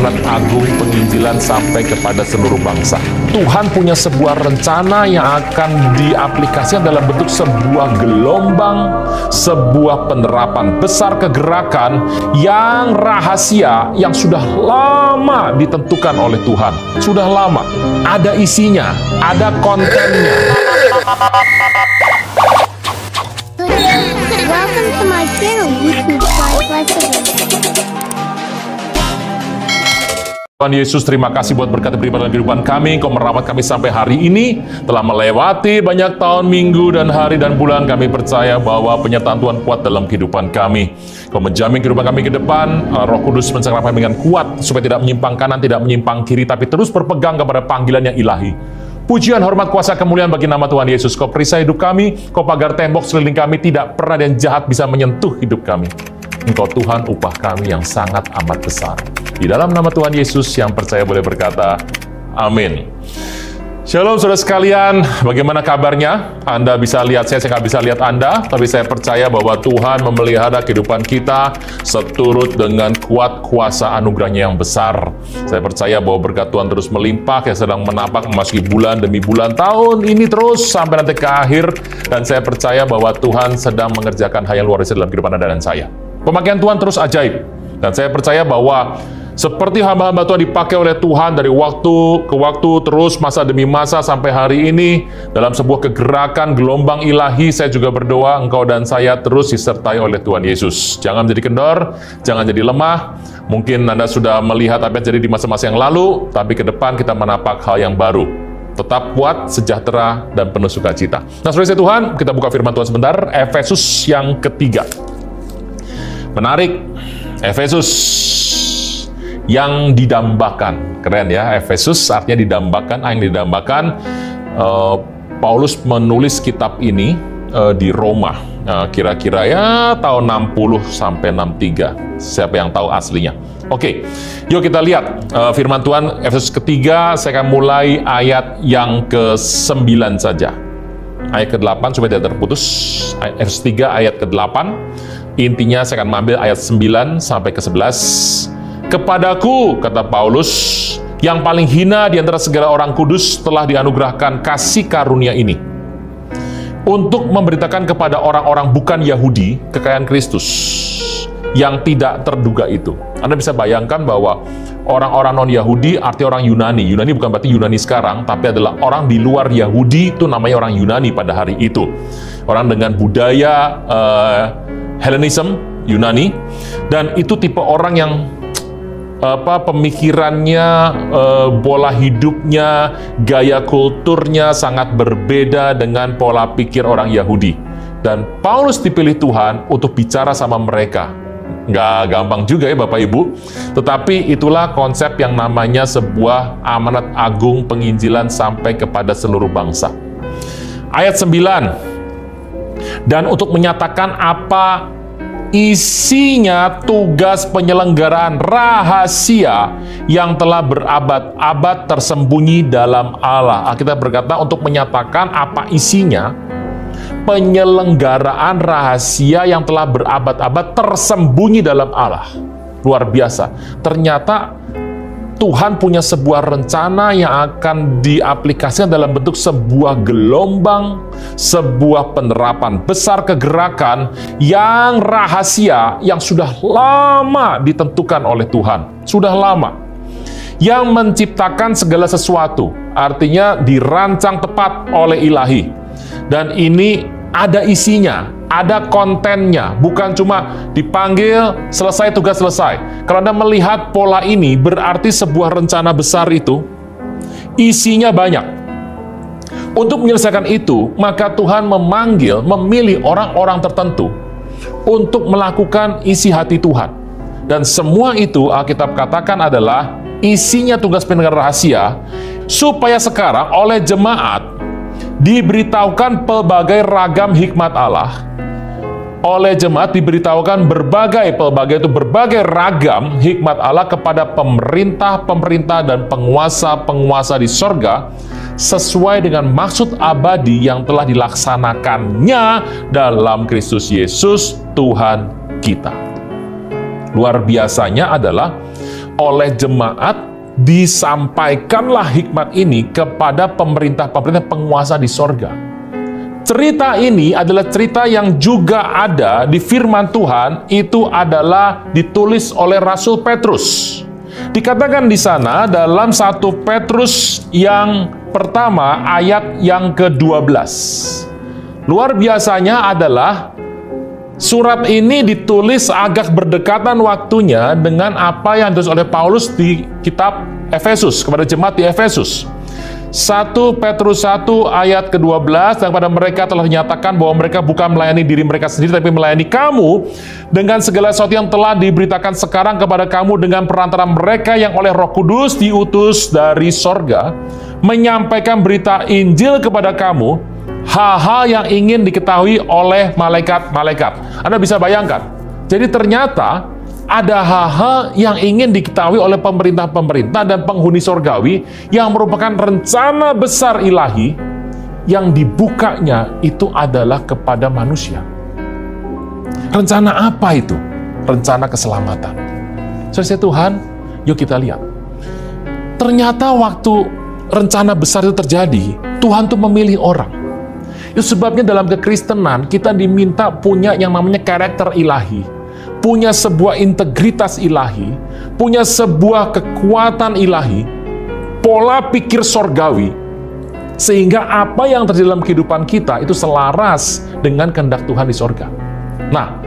amanat agung penginjilan sampai kepada seluruh bangsa. Tuhan punya sebuah rencana yang akan diaplikasikan dalam bentuk sebuah gelombang, sebuah penerapan besar kegerakan yang rahasia, yang sudah lama ditentukan oleh Tuhan. Sudah lama. Ada isinya, ada kontennya. Welcome to my channel, YouTube Tuhan Yesus, terima kasih buat berkat pribadi dalam kehidupan kami. Kau merawat kami sampai hari ini. Telah melewati banyak tahun, minggu, dan hari, dan bulan. Kami percaya bahwa penyertaan Tuhan kuat dalam kehidupan kami. Kau menjamin kehidupan kami ke depan. Roh Kudus mencerahkan kami dengan kuat, supaya tidak menyimpang kanan, tidak menyimpang kiri, tapi terus berpegang kepada panggilan yang ilahi. Pujian, hormat, kuasa, kemuliaan bagi nama Tuhan Yesus. Kau perisai hidup kami. Kau pagar tembok sekeliling kami. Tidak pernah yang jahat bisa menyentuh hidup kami. Engkau Tuhan, upah kami yang sangat amat besar. Di dalam nama Tuhan Yesus yang percaya boleh berkata, amin. Shalom saudara sekalian, bagaimana kabarnya? Anda bisa lihat saya nggak bisa lihat Anda, tapi saya percaya bahwa Tuhan memelihara kehidupan kita seturut dengan kuat kuasa anugerahnya yang besar. Saya percaya bahwa berkat Tuhan terus melimpah, yang sedang menapak memasuki bulan demi bulan, tahun ini terus sampai nanti ke akhir, dan saya percaya bahwa Tuhan sedang mengerjakan hal yang luar biasa dalam kehidupan Anda dan saya. Pemakaian Tuhan terus ajaib, dan saya percaya bahwa seperti hamba-hamba Tuhan dipakai oleh Tuhan dari waktu ke waktu, terus masa demi masa sampai hari ini, dalam sebuah kegerakan gelombang ilahi, saya juga berdoa engkau dan saya terus disertai oleh Tuhan Yesus. Jangan menjadi kendor, jangan jadi lemah. Mungkin Anda sudah melihat apa yang terjadi di masa-masa yang lalu, tapi ke depan kita menapak hal yang baru. Tetap kuat, sejahtera, dan penuh sukacita. Nah, saudara Tuhan, kita buka firman Tuhan sebentar. Efesus yang ketiga. Menarik, Efesus yang didambakan. Keren ya, Efesus artinya didambakan. Yang didambakan, Paulus menulis kitab ini di Roma. Kira-kira ya tahun 60 sampai 63. Siapa yang tahu aslinya? Oke, yuk kita lihat firman Tuhan Efesus ketiga. Saya akan mulai ayat yang ke-9 saja. Ayat ke-8 supaya tidak terputus. Efesus 3 ayat ke-8. Intinya saya akan mengambil ayat 9 sampai ke-11. Kepadaku, kata Paulus, yang paling hina di antara segala orang kudus telah dianugerahkan kasih karunia ini, untuk memberitakan kepada orang-orang bukan Yahudi kekayaan Kristus yang tidak terduga itu. Anda bisa bayangkan bahwa orang-orang non-Yahudi artinya orang Yunani. Yunani bukan berarti Yunani sekarang, tapi adalah orang di luar Yahudi, itu namanya orang Yunani pada hari itu. Orang dengan budaya Hellenism, Yunani, dan itu tipe orang yang pemikirannya, pola hidupnya, gaya kulturnya sangat berbeda dengan pola pikir orang Yahudi. Dan Paulus dipilih Tuhan untuk bicara sama mereka. Nggak gampang juga ya Bapak Ibu, tetapi itulah konsep yang namanya sebuah amanat agung penginjilan sampai kepada seluruh bangsa. Ayat 9, dan untuk menyatakan apa isinya tugas penyelenggaraan rahasia yang telah berabad-abad tersembunyi dalam Allah. Alkitab berkata untuk menyatakan apa isinya penyelenggaraan rahasia yang telah berabad-abad tersembunyi dalam Allah. Luar biasa. Ternyata Tuhan punya sebuah rencana yang akan diaplikasikan dalam bentuk sebuah gelombang, sebuah penerapan besar kegerakan yang rahasia, yang sudah lama ditentukan oleh Tuhan. Sudah lama. Yang menciptakan segala sesuatu, artinya dirancang tepat oleh ilahi. Dan ini ada isinya, ada kontennya, bukan cuma dipanggil, selesai, tugas selesai. Kalau Anda melihat pola ini, berarti sebuah rencana besar itu, isinya banyak. Untuk menyelesaikan itu, maka Tuhan memilih orang-orang tertentu untuk melakukan isi hati Tuhan. Dan semua itu, Alkitab katakan adalah isinya tugas penyelenggaraan rahasia, supaya sekarang oleh jemaat, diberitahukan pelbagai ragam hikmat Allah. Oleh jemaat diberitahukan berbagai ragam hikmat Allah kepada pemerintah-pemerintah dan penguasa-penguasa di sorga, sesuai dengan maksud abadi yang telah dilaksanakannya dalam Kristus Yesus Tuhan kita. Luar biasanya adalah oleh jemaat, disampaikanlah hikmat ini kepada pemerintah-pemerintah penguasa di sorga. Cerita ini adalah cerita yang juga ada di firman Tuhan, itu adalah ditulis oleh Rasul Petrus. Dikatakan di sana dalam 1 Petrus yang pertama ayat yang ke-12. Luar biasanya adalah surat ini ditulis agak berdekatan waktunya dengan apa yang ditulis oleh Paulus di kitab Efesus, kepada jemaat di Efesus. 1 Petrus 1 ayat ke-12, dan pada mereka telah dinyatakan bahwa mereka bukan melayani diri mereka sendiri, tapi melayani kamu dengan segala sesuatu yang telah diberitakan sekarang kepada kamu dengan perantara mereka yang oleh Roh Kudus diutus dari sorga, menyampaikan berita Injil kepada kamu, hal-hal yang ingin diketahui oleh malaikat-malaikat. Anda bisa bayangkan, jadi ternyata ada hal-hal yang ingin diketahui oleh pemerintah-pemerintah dan penghuni sorgawi yang merupakan rencana besar ilahi yang dibukanya itu adalah kepada manusia. Rencana apa itu? Rencana keselamatan. Saudara Tuhan, yuk kita lihat. Ternyata waktu rencana besar itu terjadi, Tuhan tuh memilih orang. Itu sebabnya dalam kekristenan kita diminta punya yang namanya karakter ilahi, punya sebuah integritas ilahi, punya sebuah kekuatan ilahi, pola pikir sorgawi, sehingga apa yang terjadi dalam kehidupan kita itu selaras dengan kehendak Tuhan di sorga. Nah,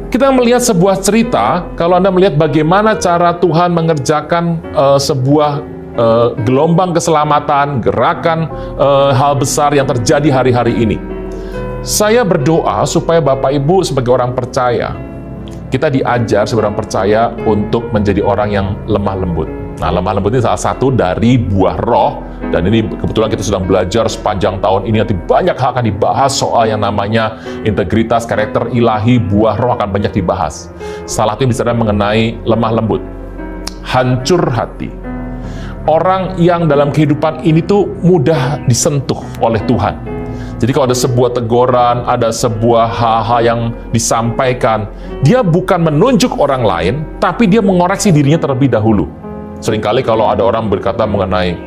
kita melihat sebuah cerita, kalau Anda melihat bagaimana cara Tuhan mengerjakan sebuah gelombang keselamatan, gerakan hal besar yang terjadi hari-hari ini. Saya berdoa supaya Bapak Ibu sebagai orang percaya, kita diajar sebagai orang percaya untuk menjadi orang yang lemah lembut. Nah, lemah lembut ini salah satu dari buah roh, dan ini kebetulan kita sedang belajar sepanjang tahun ini, nanti banyak hal akan dibahas soal yang namanya integritas, karakter ilahi, buah roh akan banyak dibahas. Salah satunya bicara mengenai lemah lembut, hancur hati. Orang yang dalam kehidupan ini tuh mudah disentuh oleh Tuhan. Jadi kalau ada sebuah teguran, ada sebuah hal-hal yang disampaikan, dia bukan menunjuk orang lain, tapi dia mengoreksi dirinya terlebih dahulu. Seringkali kalau ada orang berkata mengenai,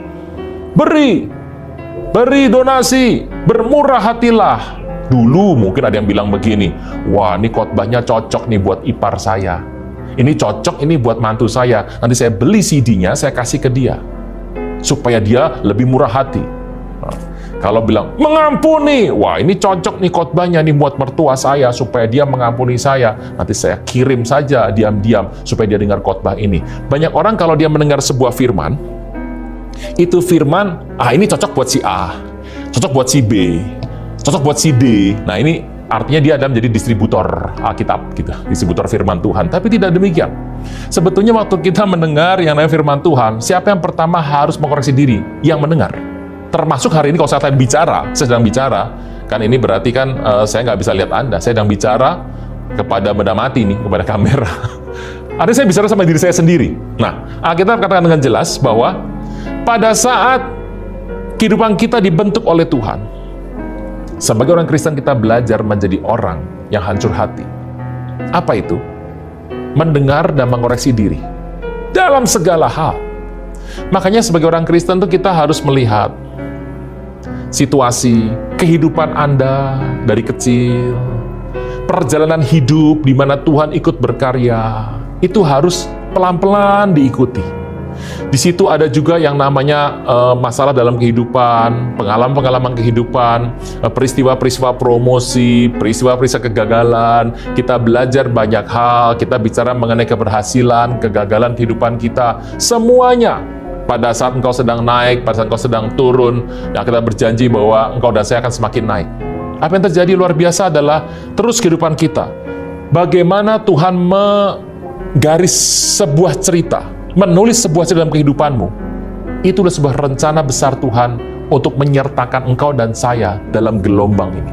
beri donasi, bermurah hatilah. Dulu mungkin ada yang bilang begini, wah ini khotbahnya cocok nih buat ipar saya. Ini cocok, ini buat mantu saya. Nanti saya beli CD-nya, saya kasih ke dia. Supaya dia lebih murah hati. Kalau bilang, mengampuni, wah ini cocok nih khotbahnya nih buat mertua saya, supaya dia mengampuni saya. Nanti saya kirim saja diam-diam, supaya dia dengar khotbah ini. Banyak orang kalau dia mendengar sebuah firman, itu firman, ini cocok buat si A, cocok buat si B, cocok buat si D. Nah ini artinya dia adalah menjadi distributor Alkitab, gitu, distributor firman Tuhan. Tapi tidak demikian. Sebetulnya waktu kita mendengar yang namanya firman Tuhan, siapa yang pertama harus mengkoreksi diri? Yang mendengar. Termasuk hari ini kalau saya sedang bicara, kan ini berarti kan saya nggak bisa lihat Anda, saya sedang bicara kepada benda mati nih, kepada kamera. Artinya saya bicara sama diri saya sendiri. Nah, Alkitab katakan dengan jelas bahwa pada saat kehidupan kita dibentuk oleh Tuhan, sebagai orang Kristen kita belajar menjadi orang yang hancur hati. Apa itu? Mendengar dan mengoreksi diri dalam segala hal. Makanya sebagai orang Kristen tuh kita harus melihat situasi kehidupan Anda dari kecil, perjalanan hidup di mana Tuhan ikut berkarya, itu harus pelan-pelan diikuti. Di situ ada juga yang namanya masalah dalam kehidupan, pengalaman-pengalaman kehidupan, peristiwa-peristiwa promosi, peristiwa-peristiwa kegagalan. Kita belajar banyak hal, kita bicara mengenai keberhasilan, kegagalan kehidupan kita, semuanya. Pada saat engkau sedang naik, pada saat engkau sedang turun, yang kita berjanji bahwa engkau dan saya akan semakin naik. Apa yang terjadi luar biasa adalah terus kehidupan kita. Bagaimana Tuhan menggaris sebuah cerita, menulis sebuah cerita dalam kehidupanmu. Itulah sebuah rencana besar Tuhan untuk menyertakan engkau dan saya dalam gelombang ini.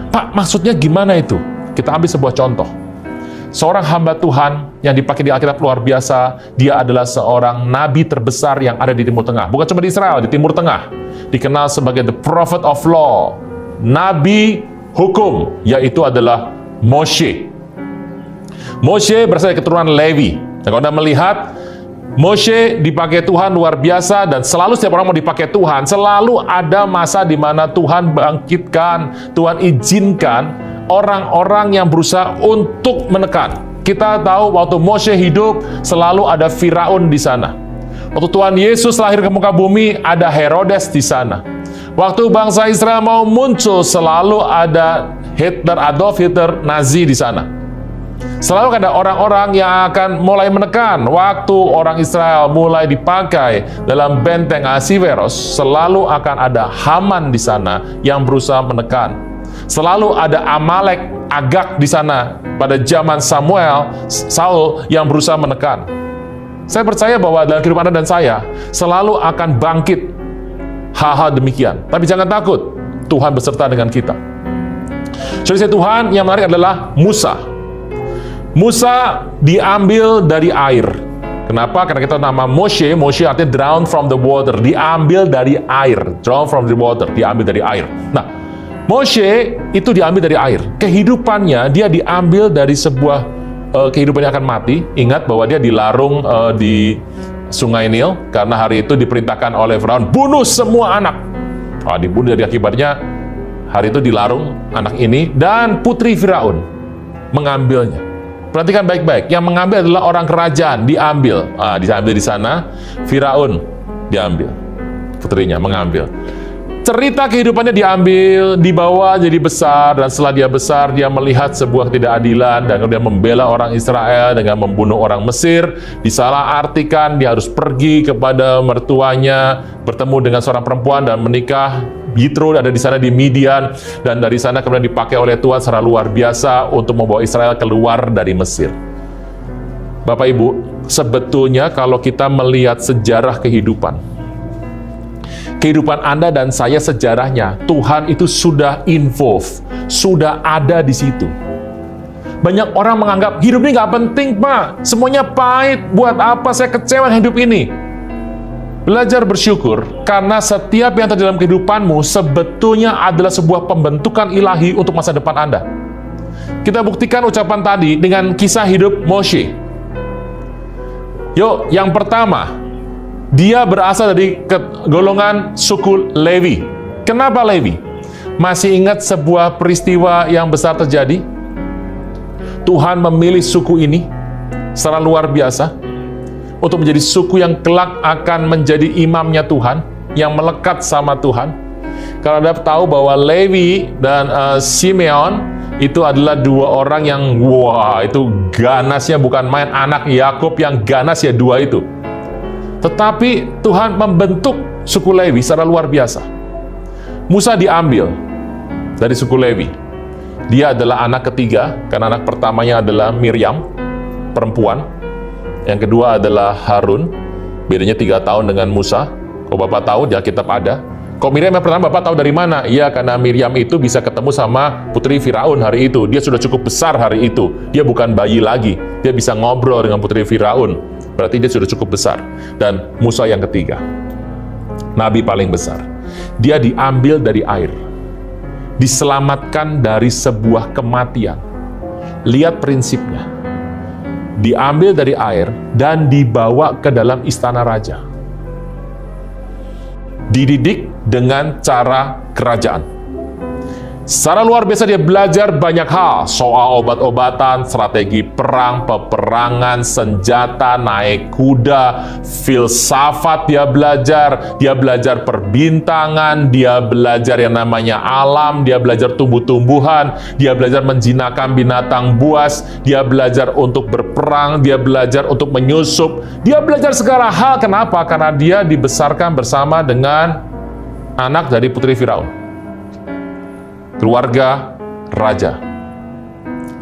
Pak, maksudnya gimana itu? Kita ambil sebuah contoh. Seorang hamba Tuhan yang dipakai di Alkitab luar biasa, dia adalah seorang nabi terbesar yang ada di Timur Tengah. Bukan cuma di Israel, di Timur Tengah. Dikenal sebagai the prophet of law, nabi hukum, yaitu adalah Moshe. Moshe berasal dari keturunan Lewi. Dan kalau Anda melihat Moshe dipakai Tuhan luar biasa, dan selalu setiap orang mau dipakai Tuhan, selalu ada masa di mana Tuhan bangkitkan, Tuhan izinkan orang-orang yang berusaha untuk menekan. Kita tahu waktu Moshe hidup, selalu ada Firaun di sana. Waktu Tuhan Yesus lahir ke muka bumi, ada Herodes di sana. Waktu bangsa Israel mau muncul, selalu ada Adolf Hitler Nazi di sana. Selalu ada orang-orang yang akan mulai menekan. Waktu orang Israel mulai dipakai dalam benteng Ahasveros, selalu akan ada Haman di sana yang berusaha menekan. Selalu ada Amalek, Agag di sana pada zaman Saul yang berusaha menekan. Saya percaya bahwa dalam kehidupan Anda dan saya selalu akan bangkit hal-hal demikian. Tapi jangan takut, Tuhan beserta dengan kita. Saudara Tuhan, yang menarik adalah Musa. Musa diambil dari air. Kenapa? Karena kita nama Moshe artinya drown from the water, diambil dari air. Drown from the water, diambil dari air. Nah, Moshe itu diambil dari air. Kehidupannya dia diambil dari sebuah kehidupan yang akan mati. Ingat bahwa dia dilarung di Sungai Nil karena hari itu diperintahkan oleh Firaun, bunuh semua anak. Dibunuh, dari akibatnya hari itu dilarung anak ini, dan putri Firaun mengambilnya. Perhatikan baik-baik, yang mengambil adalah orang kerajaan, diambil. Diambil di sana, Firaun diambil. Putrinya mengambil. Cerita kehidupannya diambil, dibawa jadi besar, dan setelah dia besar, dia melihat sebuah ketidakadilan, dan kemudian membela orang Israel dengan membunuh orang Mesir. Disalahartikan, dia harus pergi kepada mertuanya, bertemu dengan seorang perempuan, dan menikah. Yitro ada di sana di Midian, dan dari sana kemudian dipakai oleh Tuhan secara luar biasa untuk membawa Israel keluar dari Mesir. Bapak Ibu, sebetulnya kalau kita melihat sejarah kehidupan Anda dan saya, sejarahnya Tuhan itu sudah involve, sudah ada di situ. Banyak orang menganggap hidup ini nggak penting, Pak. Semuanya pahit. Buat apa saya kecewa hidup ini? Belajar bersyukur, karena setiap yang terjadi dalam kehidupanmu sebetulnya adalah sebuah pembentukan ilahi untuk masa depan Anda. Kita buktikan ucapan tadi dengan kisah hidup Moshe. Yuk, yang pertama, dia berasal dari golongan suku Lewi. Kenapa Lewi? Masih ingat sebuah peristiwa yang besar terjadi? Tuhan memilih suku ini secara luar biasa untuk menjadi suku yang kelak akan menjadi imamnya Tuhan, yang melekat sama Tuhan. Kalau Anda tahu bahwa Lewi dan Simeon itu adalah dua orang yang, itu ganasnya bukan main, anak Yakub yang ganas ya, dua itu. Tetapi Tuhan membentuk suku Lewi secara luar biasa. Musa diambil dari suku Lewi. Dia adalah anak ketiga, karena anak pertamanya adalah Miriam, perempuan. Yang kedua adalah Harun, bedanya 3 tahun dengan Musa. Kalau Bapak tahu, di Alkitab ada. Kalau Miriam yang pertama, Bapak tahu dari mana? Iya, karena Miriam itu bisa ketemu sama putri Firaun hari itu. Dia sudah cukup besar hari itu. Dia bukan bayi lagi. Dia bisa ngobrol dengan putri Firaun. Berarti dia sudah cukup besar. Dan Musa yang ketiga, nabi paling besar. Dia diambil dari air. Diselamatkan dari sebuah kematian. Lihat prinsipnya. Diambil dari air dan dibawa ke dalam istana raja. Dididik dengan cara kerajaan. Secara luar biasa dia belajar banyak hal, soal obat-obatan, strategi perang, peperangan, senjata, naik kuda, filsafat dia belajar perbintangan, dia belajar yang namanya alam, dia belajar tumbuh-tumbuhan, dia belajar menjinakkan binatang buas, dia belajar untuk berperang, dia belajar untuk menyusup, dia belajar segala hal. Kenapa? Karena dia dibesarkan bersama dengan anak dari putri Firaun. Keluarga raja,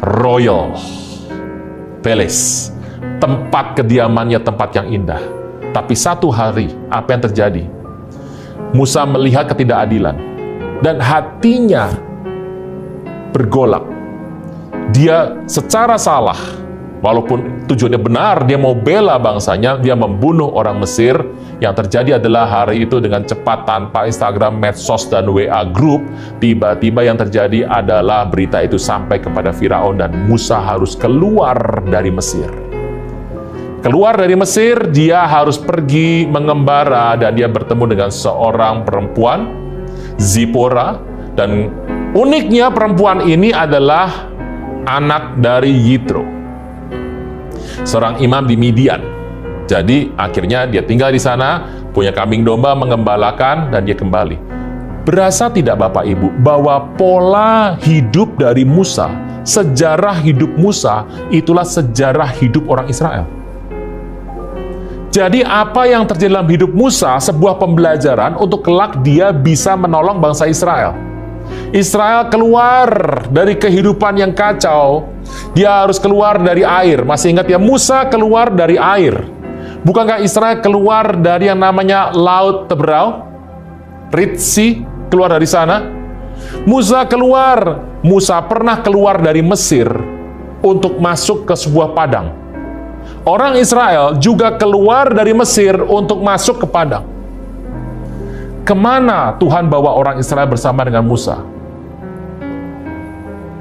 royal palace, tempat kediamannya, tempat yang indah. Tapi satu hari, apa yang terjadi? Musa melihat ketidakadilan, dan hatinya bergolak. Dia secara salah, walaupun tujuannya benar, dia mau bela bangsanya, dia membunuh orang Mesir. Yang terjadi adalah hari itu dengan cepat, tanpa Instagram, medsos, dan WA group, tiba-tiba yang terjadi adalah berita itu sampai kepada Firaun, dan Musa harus keluar dari Mesir. keluar dari Mesir, dia harus pergi mengembara dan dia bertemu dengan seorang perempuan, Zipora, dan uniknya perempuan ini adalah anak dari Yitro, seorang imam di Midian. Jadi akhirnya dia tinggal di sana, punya kambing domba, mengembalakan, dan dia kembali. Berasa tidak Bapak Ibu bahwa pola hidup dari Musa, sejarah hidup Musa, itulah sejarah hidup orang Israel. Jadi apa yang terjadi dalam hidup Musa, sebuah pembelajaran untuk kelak dia bisa menolong bangsa Israel. Israel keluar dari kehidupan yang kacau, dia harus keluar dari air. Masih ingat ya, Musa keluar dari air. Bukankah Israel keluar dari yang namanya Laut Teberau? Red Sea, keluar dari sana. Musa pernah keluar dari Mesir untuk masuk ke sebuah padang. Orang Israel juga keluar dari Mesir untuk masuk ke padang. Kemana Tuhan bawa orang Israel bersama dengan Musa?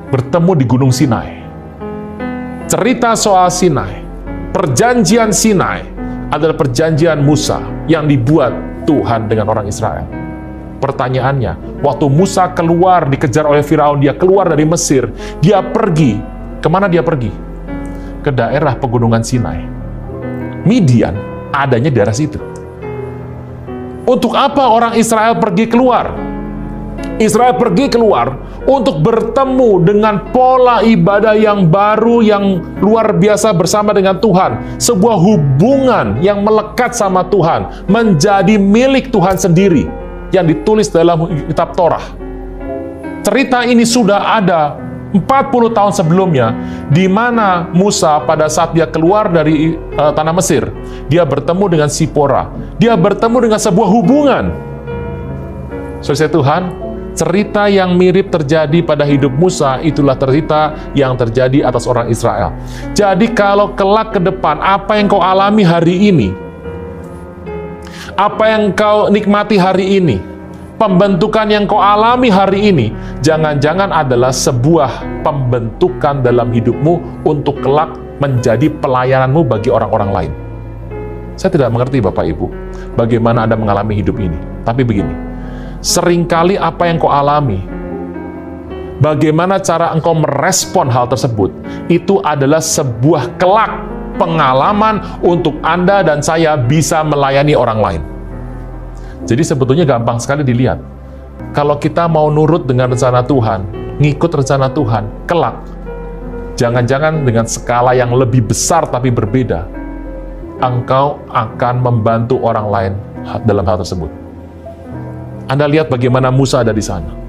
Bertemu di Gunung Sinai. Cerita soal Sinai, perjanjian Sinai, adalah perjanjian Musa yang dibuat Tuhan dengan orang Israel. Pertanyaannya, waktu Musa keluar dikejar oleh Firaun, dia keluar dari Mesir, dia pergi. Kemana dia pergi? Ke daerah pegunungan Sinai. Midian adanya di daerah situ. Untuk apa orang Israel pergi keluar? Israel pergi keluar untuk bertemu dengan pola ibadah yang baru, yang luar biasa bersama dengan Tuhan. Sebuah hubungan yang melekat sama Tuhan, menjadi milik Tuhan sendiri, yang ditulis dalam kitab Torah. Cerita ini sudah ada 40 tahun sebelumnya, di mana Musa pada saat dia keluar dari tanah Mesir, dia bertemu dengan Zipora. Dia bertemu dengan sebuah hubungan. Saudara Tuhan, cerita yang mirip terjadi pada hidup Musa, itulah cerita yang terjadi atas orang Israel. Jadi kalau kelak ke depan, apa yang kau alami hari ini, apa yang kau nikmati hari ini, pembentukan yang kau alami hari ini, jangan-jangan adalah sebuah pembentukan dalam hidupmu untuk kelak menjadi pelayananmu bagi orang-orang lain. Saya tidak mengerti Bapak Ibu, bagaimana Anda mengalami hidup ini. Tapi begini, seringkali apa yang kau alami, bagaimana cara engkau merespon hal tersebut, itu adalah sebuah kelak pengalaman untuk Anda dan saya bisa melayani orang lain. Jadi sebetulnya gampang sekali dilihat. Kalau kita mau nurut dengan rencana Tuhan, ngikut rencana Tuhan, kelak, jangan-jangan dengan skala yang lebih besar tapi berbeda, engkau akan membantu orang lain dalam hal tersebut. Anda lihat bagaimana Musa ada di sana.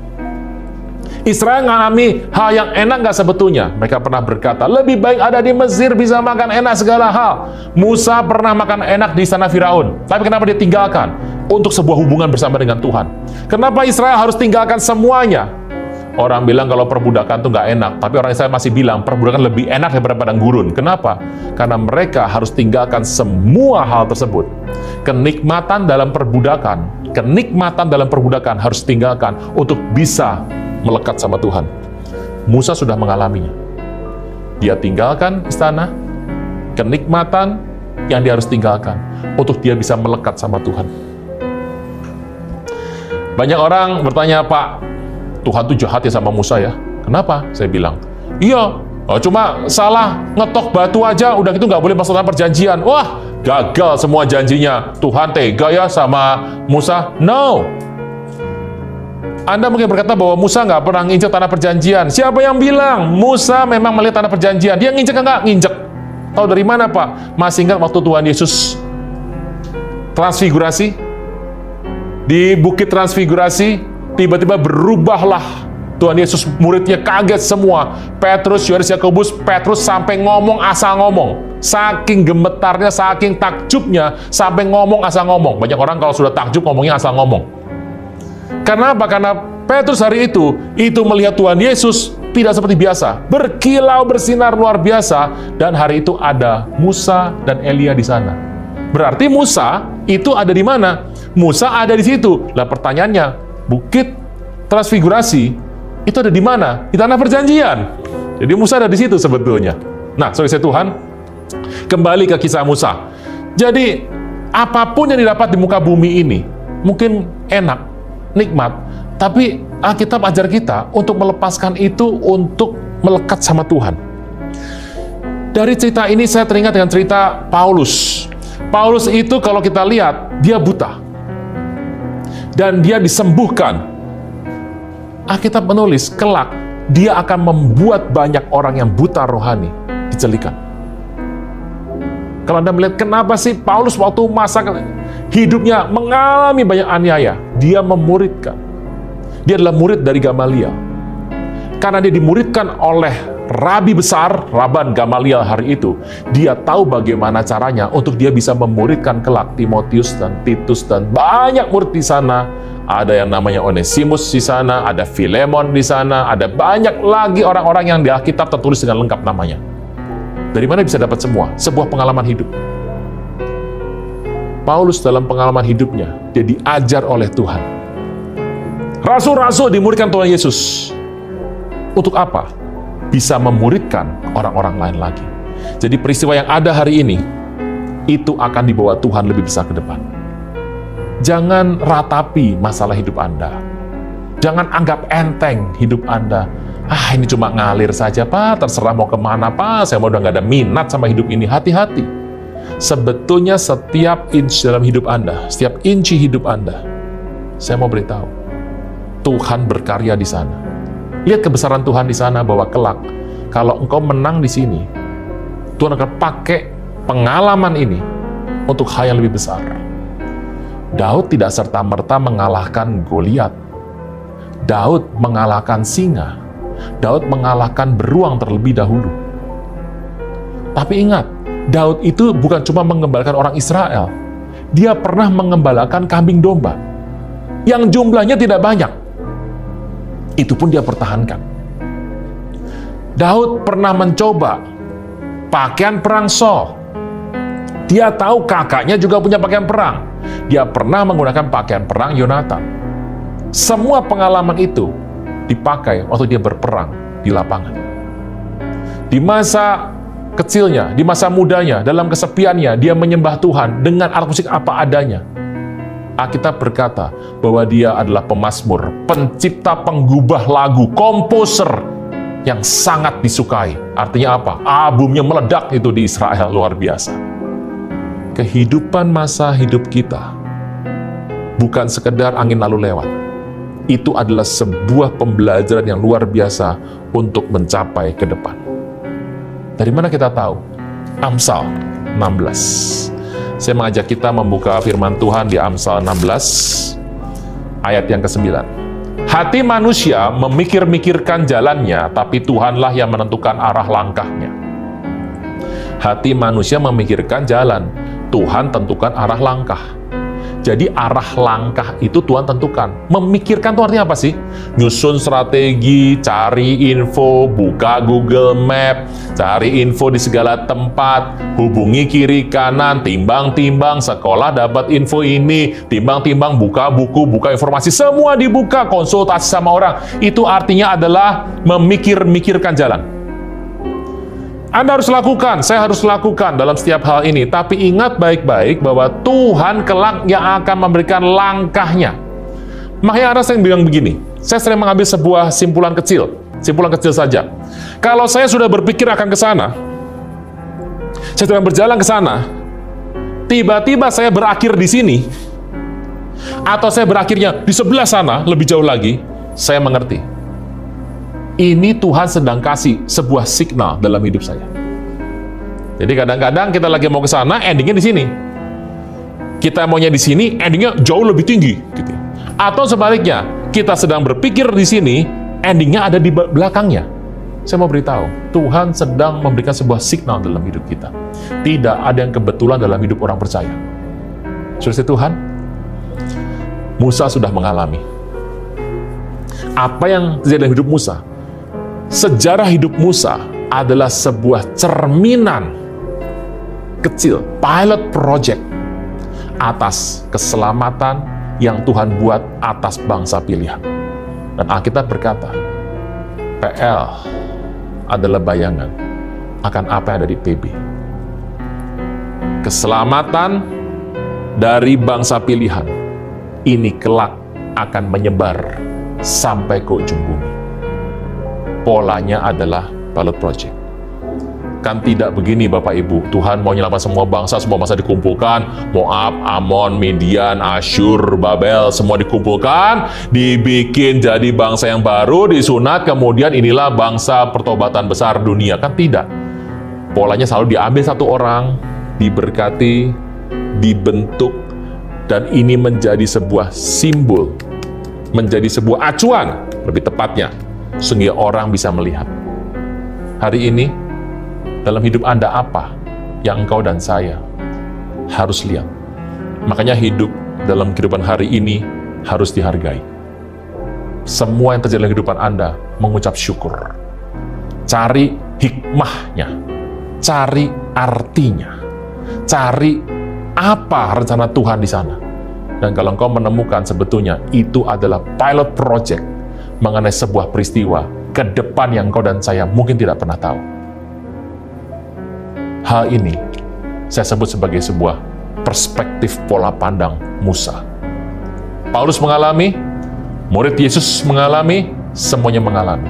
Israel mengalami hal yang enak nggak sebetulnya? Mereka pernah berkata, lebih baik ada di Mesir, bisa makan enak segala hal. Musa pernah makan enak di sana Firaun. Tapi kenapa dia tinggalkan? Untuk sebuah hubungan bersama dengan Tuhan. Kenapa Israel harus tinggalkan semuanya? Orang bilang kalau perbudakan itu nggak enak. Tapi orang Israel masih bilang perbudakan lebih enak daripada padang gurun. Kenapa? Karena mereka harus tinggalkan semua hal tersebut. Kenikmatan dalam perbudakan harus tinggalkan untuk bisa melekat sama Tuhan. Musa sudah mengalaminya. Dia tinggalkan istana, kenikmatan yang dia harus tinggalkan untuk dia bisa melekat sama Tuhan. Banyak orang bertanya, Pak, Tuhan tuh jahat ya sama Musa ya? Kenapa? Saya bilang, iya, cuma salah ngetok batu aja, udah gitu nggak boleh masuk dalam perjanjian. Wah, gagal semua janjinya. Tuhan tega ya sama Musa? No. Anda mungkin berkata bahwa Musa nggak pernah nginjek tanah perjanjian. Siapa yang bilang? Musa memang melihat tanah perjanjian. Dia nginjek nggak? Nginjek. Tahu dari mana, Pak? Masih ingat waktu Tuhan Yesus transfigurasi? Di Bukit Transfigurasi, tiba-tiba berubahlah Tuhan Yesus, muridnya kaget semua. Petrus, Yohanes, Yakobus, Petrus sampai ngomong asal ngomong. Saking gemetarnya, saking takjubnya, sampai ngomong asal ngomong. Banyak orang kalau sudah takjub ngomongnya asal ngomong. Karena apa? Karena Petrus hari itu melihat Tuhan Yesus tidak seperti biasa. Berkilau, bersinar luar biasa. Dan hari itu ada Musa dan Elia di sana. Berarti Musa itu ada di mana? Musa ada di situ. Lah pertanyaannya, Bukit Transfigurasi itu ada di mana? Di tanah perjanjian. Jadi Musa ada di situ sebetulnya. Nah, saudara Tuhan, Kembali ke kisah Musa. Jadi, apapun yang didapat di muka bumi ini, mungkin enak, nikmat, tapi Alkitab ajar kita untuk melepaskan itu untuk melekat sama Tuhan. Dari cerita ini saya teringat dengan cerita Paulus. Paulus itu kalau kita lihat, dia buta. Dan dia disembuhkan. Alkitab menulis, kelak dia akan membuat banyak orang yang buta rohani dijelikan. Kalau Anda melihat kenapa sih Paulus waktu masa hidupnya mengalami banyak aniaya, dia memuridkan. Dia adalah murid dari Gamaliel. Karena dia dimuridkan oleh rabi besar, Raban Gamaliel hari itu, dia tahu bagaimana caranya untuk dia bisa memuridkan kelak Timotius dan Titus dan banyak murid di sana. Ada yang namanya Onesimus di sana, ada Filemon di sana, ada banyak lagi orang-orang yang di Alkitab tertulis dengan lengkap namanya. Dari mana bisa dapat semua? Sebuah pengalaman hidup. Paulus dalam pengalaman hidupnya, dia diajar oleh Tuhan. Rasul-rasul dimuridkan Tuhan Yesus. Untuk apa? Bisa memuridkan orang-orang lain lagi. Jadi peristiwa yang ada hari ini, itu akan dibawa Tuhan lebih besar ke depan. Jangan ratapi masalah hidup Anda. Jangan anggap enteng hidup Anda. Ini cuma ngalir saja, Pak. Terserah mau kemana, Pak. Saya mau udah nggak ada minat sama hidup ini. Hati-hati. Sebetulnya setiap inch dalam hidup Anda, setiap inci hidup Anda, saya mau beritahu, Tuhan berkarya di sana. Lihat kebesaran Tuhan di sana bahwa kelak, kalau engkau menang di sini, Tuhan akan pakai pengalaman ini untuk hal yang lebih besar. Daud tidak serta-merta mengalahkan Goliat. Daud mengalahkan singa. Daud mengalahkan beruang terlebih dahulu. Tapi ingat, Daud itu bukan cuma mengembalakan orang Israel. Dia pernah mengembalakan kambing domba. Yang jumlahnya tidak banyak. Itu pun dia pertahankan. Daud pernah mencoba pakaian perang Saul. Dia tahu kakaknya juga punya pakaian perang. Dia pernah menggunakan pakaian perang Yonatan. Semua pengalaman itu dipakai waktu dia berperang di lapangan. Di masa kecilnya, di masa mudanya, dalam kesepiannya, dia menyembah Tuhan dengan alat musik apa adanya. Alkitab berkata bahwa dia adalah pemazmur, pencipta penggubah lagu, komposer yang sangat disukai. Artinya apa? Albumnya meledak itu di Israel, luar biasa. Kehidupan masa hidup kita bukan sekedar angin lalu lewat. Itu adalah sebuah pembelajaran yang luar biasa untuk mencapai ke depan. Dari mana kita tahu? Amsal 16. Saya mengajak kita membuka firman Tuhan di Amsal 16, ayat yang ke-9. Hati manusia memikir-mikirkan jalannya, tapi Tuhanlah yang menentukan arah langkahnya. Hati manusia memikirkan jalan, Tuhan tentukan arah langkah. Jadi arah langkah itu Tuhan tentukan. Memikirkan itu artinya apa sih? Nyusun strategi, cari info, buka Google Map, cari info di segala tempat, hubungi kiri kanan, timbang-timbang, sekolah dapat info ini, timbang-timbang, buka buku, buka informasi, semua dibuka, konsultasi sama orang. Itu artinya adalah memikir-mikirkan jalan. Anda harus lakukan, saya harus lakukan dalam setiap hal ini. Tapi ingat baik-baik bahwa Tuhan kelak yang akan memberikan langkahnya. Makanya ada yang bilang begini, saya sering mengambil sebuah simpulan kecil saja. Kalau saya sudah berpikir akan ke sana, saya sedang berjalan ke sana, tiba-tiba saya berakhir di sini, atau saya berakhirnya di sebelah sana, lebih jauh lagi, saya mengerti. Ini Tuhan sedang kasih sebuah signal dalam hidup saya. Jadi kadang-kadang kita lagi mau ke sana, endingnya di sini. Kita maunya di sini, endingnya jauh lebih tinggi. Gitu. Atau sebaliknya, kita sedang berpikir di sini, endingnya ada di belakangnya. Saya mau beritahu, Tuhan sedang memberikan sebuah signal dalam hidup kita. Tidak ada yang kebetulan dalam hidup orang percaya. Saudara Tuhan, Musa sudah mengalami. Apa yang terjadi dalam hidup Musa? Sejarah hidup Musa adalah sebuah cerminan kecil, pilot project atas keselamatan yang Tuhan buat atas bangsa pilihan. Dan Alkitab berkata, PL adalah bayangan akan apa yang ada di PB. keselamatan dari bangsa pilihan ini kelak akan menyebar sampai ke ujung bumi. Polanya adalah pilot project. Kan tidak begini Bapak Ibu, Tuhan mau menyelamatkan semua bangsa dikumpulkan, Moab, Amon, Midian, Asyur, Babel, semua dikumpulkan, dibikin jadi bangsa yang baru, disunat, kemudian inilah bangsa pertobatan besar dunia. Kan tidak. Polanya selalu diambil satu orang, diberkati, dibentuk, dan ini menjadi sebuah simbol, menjadi sebuah acuan, lebih tepatnya, sehingga orang bisa melihat. Hari ini, dalam hidup Anda apa yang engkau dan saya harus lihat? Makanya hidup dalam kehidupan hari ini harus dihargai. Semua yang terjadi dalam kehidupan Anda mengucap syukur. Cari hikmahnya, cari artinya, cari apa rencana Tuhan di sana. Dan kalau engkau menemukan sebetulnya itu adalah pilot project mengenai sebuah peristiwa ke depan yang engkau dan saya mungkin tidak pernah tahu. Hal ini saya sebut sebagai sebuah perspektif pola pandang Musa. Paulus mengalami, murid Yesus mengalami, semuanya mengalami.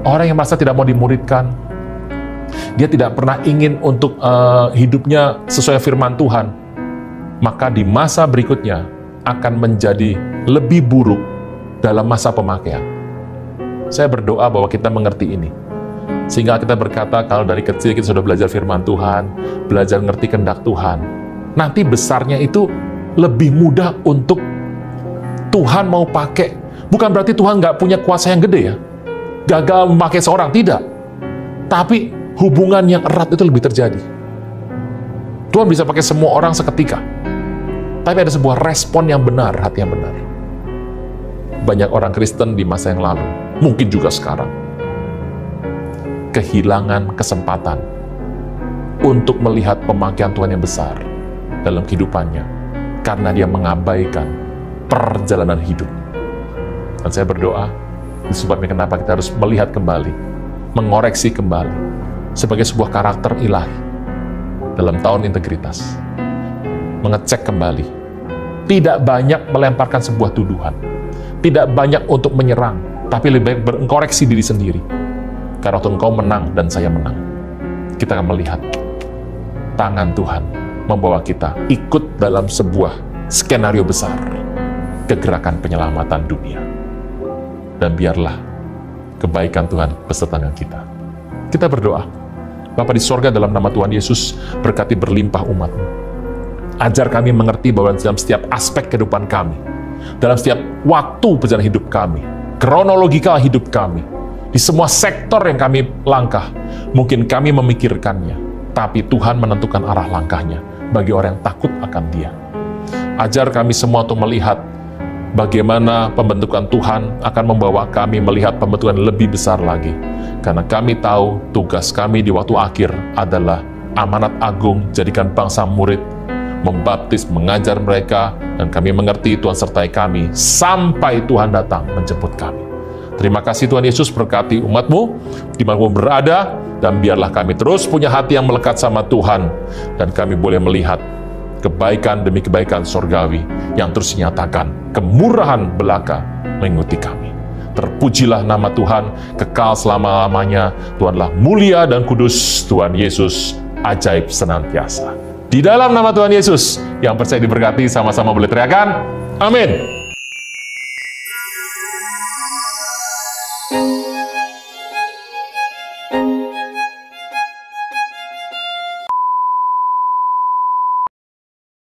Orang yang merasa tidak mau dimuridkan, dia tidak pernah ingin untuk hidupnya sesuai firman Tuhan, maka di masa berikutnya akan menjadi lebih buruk dalam masa pemakaian. Saya berdoa bahwa kita mengerti ini. Sehingga kita berkata, kalau dari kecil kita sudah belajar firman Tuhan, belajar ngerti kehendak Tuhan, nanti besarnya itu lebih mudah untuk Tuhan mau pakai. Bukan berarti Tuhan nggak punya kuasa yang gede ya. Gagal memakai seorang, tidak. Tapi hubungan yang erat itu lebih terjadi. Tuhan bisa pakai semua orang seketika. Tapi ada sebuah respon yang benar, hati yang benar. Banyak orang Kristen di masa yang lalu, mungkin juga sekarang, kehilangan kesempatan untuk melihat pemakaian Tuhan yang besar dalam kehidupannya karena dia mengabaikan perjalanan hidup. Dan saya berdoa, itu sebabnya kenapa kita harus melihat kembali, mengoreksi kembali sebagai sebuah karakter ilahi dalam tahun integritas. Mengecek kembali, tidak banyak melemparkan sebuah tuduhan, tidak banyak untuk menyerang, tapi lebih baik mengkoreksi diri sendiri. Karena waktu engkau menang dan saya menang, kita akan melihat tangan Tuhan membawa kita ikut dalam sebuah skenario besar kegerakan penyelamatan dunia. Dan biarlah kebaikan Tuhan beserta dengan kita. Kita berdoa, Bapa di sorga, dalam nama Tuhan Yesus, berkati berlimpah umat-Mu. Ajar kami mengerti bahwa dalam setiap aspek kehidupan kami, dalam setiap waktu perjalanan hidup kami, kronologikal hidup kami, di semua sektor yang kami langkah, mungkin kami memikirkannya, tapi Tuhan menentukan arah langkahnya bagi orang yang takut akan Dia. Ajar kami semua untuk melihat bagaimana pembentukan Tuhan akan membawa kami melihat pembentukan lebih besar lagi. Karena kami tahu tugas kami di waktu akhir adalah amanat agung, jadikan bangsa murid, membaptis, mengajar mereka, dan kami mengerti Tuhan sertai kami sampai Tuhan datang menjemput kami. Terima kasih Tuhan Yesus, berkati umat-Mu dimanapun berada, dan biarlah kami terus punya hati yang melekat sama Tuhan, dan kami boleh melihat kebaikan demi kebaikan surgawi yang terus dinyatakan, kemurahan belaka mengikuti kami. Terpujilah nama Tuhan, kekal selama-lamanya. Tuhanlah mulia dan kudus, Tuhan Yesus ajaib senantiasa. Di dalam nama Tuhan Yesus, yang percaya diberkati sama-sama boleh teriakan, amin.